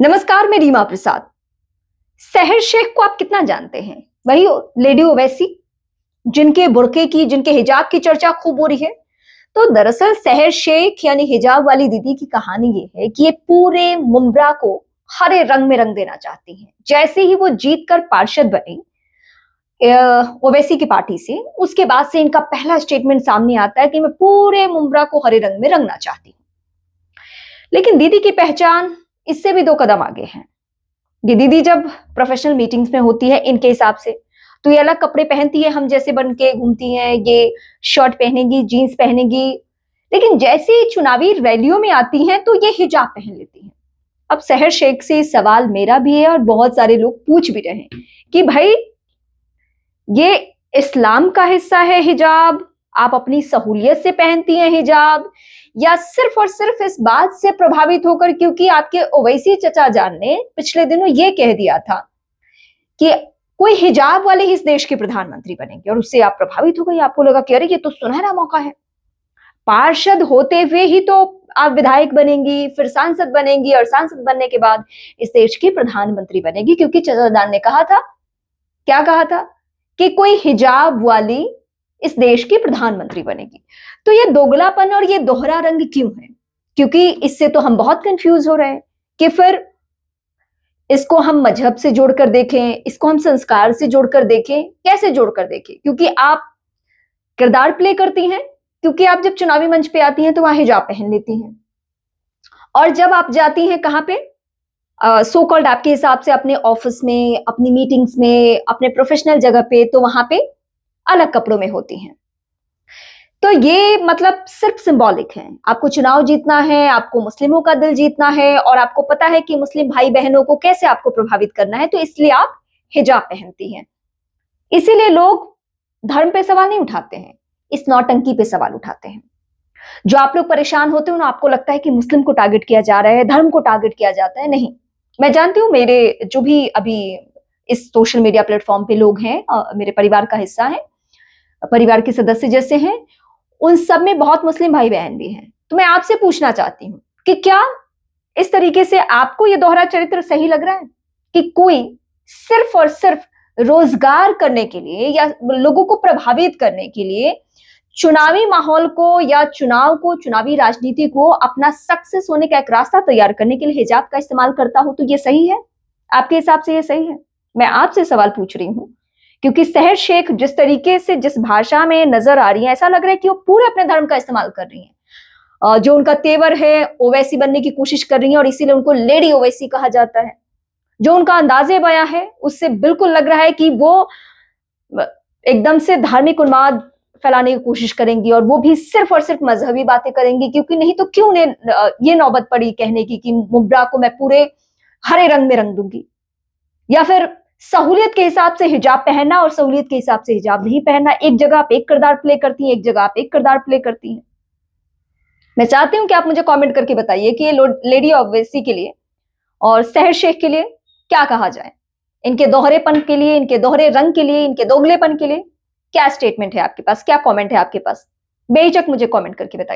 नमस्कार, मैं रीमा प्रसाद। सहर शेख को आप कितना जानते हैं? वही लेडी ओवैसी जिनके बुर्के की, जिनके हिजाब की चर्चा खूब हो रही है। तो दरअसल सहर शेख यानी हिजाब वाली दीदी की कहानी ये है कि ये पूरे मुंब्रा को हरे रंग में रंग देना चाहती हैं। जैसे ही वो जीत कर पार्षद बनी ओवैसी की पार्टी से, उसके बाद से इनका पहला स्टेटमेंट सामने आता है कि मैं पूरे मुंब्रा को हरे रंग में रंगना चाहती हूँ। लेकिन दीदी की पहचान इससे भी 2 कदम आगे है। ये दीदी जब प्रोफेशनल मीटिंग्स में होती है इनके हिसाब से, तो ये अलग कपड़े पहनती है, हम जैसे बन के घूमती हैं। ये शर्ट पहनेगी, जीन्स पहनेगी। लेकिन जैसे ही चुनावी रैलियों में आती हैं तो ये हिजाब पहन लेती हैं। अब सहर शेख से सवाल मेरा भी है और बहुत सारे लोग पूछ भी रहे हैं कि भाई, ये इस्लाम का हिस्सा है हिजाब? आप अपनी सहूलियत से पहनती हैं हिजाब, या सिर्फ और सिर्फ इस बात से प्रभावित होकर क्योंकि आपके ओवैसी चचा जान ने पिछले दिनों ये कह दिया था कि कोई हिजाब वाले ही इस देश के प्रधानमंत्री बनेंगे, और उससे आप प्रभावित हो गई? आपको लगा कि अरे ये तो सुनहरा मौका है, पार्षद होते हुए ही तो आप विधायक बनेंगी, फिर सांसद बनेंगी, और सांसद बनने के बाद इस देश की प्रधानमंत्री बनेगी, क्योंकि चचा जान ने कहा था, क्या कहा था, कि कोई हिजाब वाली इस देश की प्रधानमंत्री बनेगी। तो ये दोगलापन और ये दोहरा रंग क्यों है? क्योंकि इससे तो हम बहुत कंफ्यूज हो रहे हैं कि फिर इसको हम मजहब से जोड़कर देखें, इसको हम संस्कार से जोड़कर देखें, कैसे जोड़कर देखें? क्योंकि आप किरदार प्ले करती हैं, क्योंकि आप जब चुनावी मंच पे आती हैं तो वहां हिजाब पहन लेती हैं, और जब आप जाती हैं कहां पे, सो कॉल्ड आपके हिसाब से अपने ऑफिस में, अपनी मीटिंग्स में, अपने प्रोफेशनल जगह पे, तो वहां पे अलग कपड़ों में होती हैं। तो ये मतलब सिर्फ सिंबॉलिक है। आपको चुनाव जीतना है, आपको मुस्लिमों का दिल जीतना है, और आपको पता है कि मुस्लिम भाई बहनों को कैसे आपको प्रभावित करना है, तो इसलिए आप हिजाब पहनती हैं। इसीलिए लोग धर्म पे सवाल नहीं उठाते हैं, इस नौटंकी पे सवाल उठाते हैं। जो आप लोग परेशान होते हो ना, आपको लगता है कि मुस्लिम को टारगेट किया जा रहा है, धर्म को टारगेट किया जाता है। नहीं, मैं जानती हूँ, मेरे जो भी अभी इस सोशल मीडिया प्लेटफॉर्म पे लोग हैं, मेरे परिवार का हिस्सा है, परिवार के सदस्य जैसे हैं, उन सब में बहुत मुस्लिम भाई बहन भी हैं। तो मैं आपसे पूछना चाहती हूँ कि क्या इस तरीके से आपको ये दोहरा चरित्र सही लग रहा है कि कोई सिर्फ और सिर्फ रोजगार करने के लिए या लोगों को प्रभावित करने के लिए चुनावी माहौल को या चुनाव को, चुनावी राजनीति को अपना सक्सेस होने का एक रास्ता तैयार करने के लिए हिजाब का इस्तेमाल करता हो? तो ये सही है? आपके हिसाब से ये सही है? मैं आपसे सवाल पूछ रही हूँ, क्योंकि सहर शेख जिस तरीके से, जिस भाषा में नजर आ रही है, ऐसा लग रहा है कि वो पूरे अपने धर्म का इस्तेमाल कर रही हैं। जो उनका तेवर है, ओवैसी बनने की कोशिश कर रही है, और इसीलिए उनको लेडी ओवैसी कहा जाता है। जो उनका अंदाजे बयां है, उससे बिल्कुल लग रहा है कि वो एकदम से धार्मिक उन्माद फैलाने की कोशिश करेंगी, और वो भी सिर्फ और सिर्फ मजहबी बातें करेंगी। क्योंकि नहीं तो क्यों ने ये नौबत पड़ी कहने की कि मुब्रा को मैं पूरे हरे रंग में रंग दूंगी, या फिर सहूलियत के हिसाब से हिजाब पहनना और सहूलियत के हिसाब से हिजाब नहीं पहनना। एक जगह आप एक किरदार प्ले करती हैं, एक जगह आप एक किरदार प्ले करती हैं। मैं चाहती हूं कि आप मुझे कमेंट करके बताइए कि ये लेडी ओवैसी के लिए और सहर शेख के लिए क्या कहा जाए, इनके दोहरेपन के लिए, इनके दोहरे रंग के लिए, इनके दोगलेपन के लिए क्या स्टेटमेंट है आपके पास, क्या कमेंट है आपके पास? बेहिचक मुझे कमेंट करके बताइए।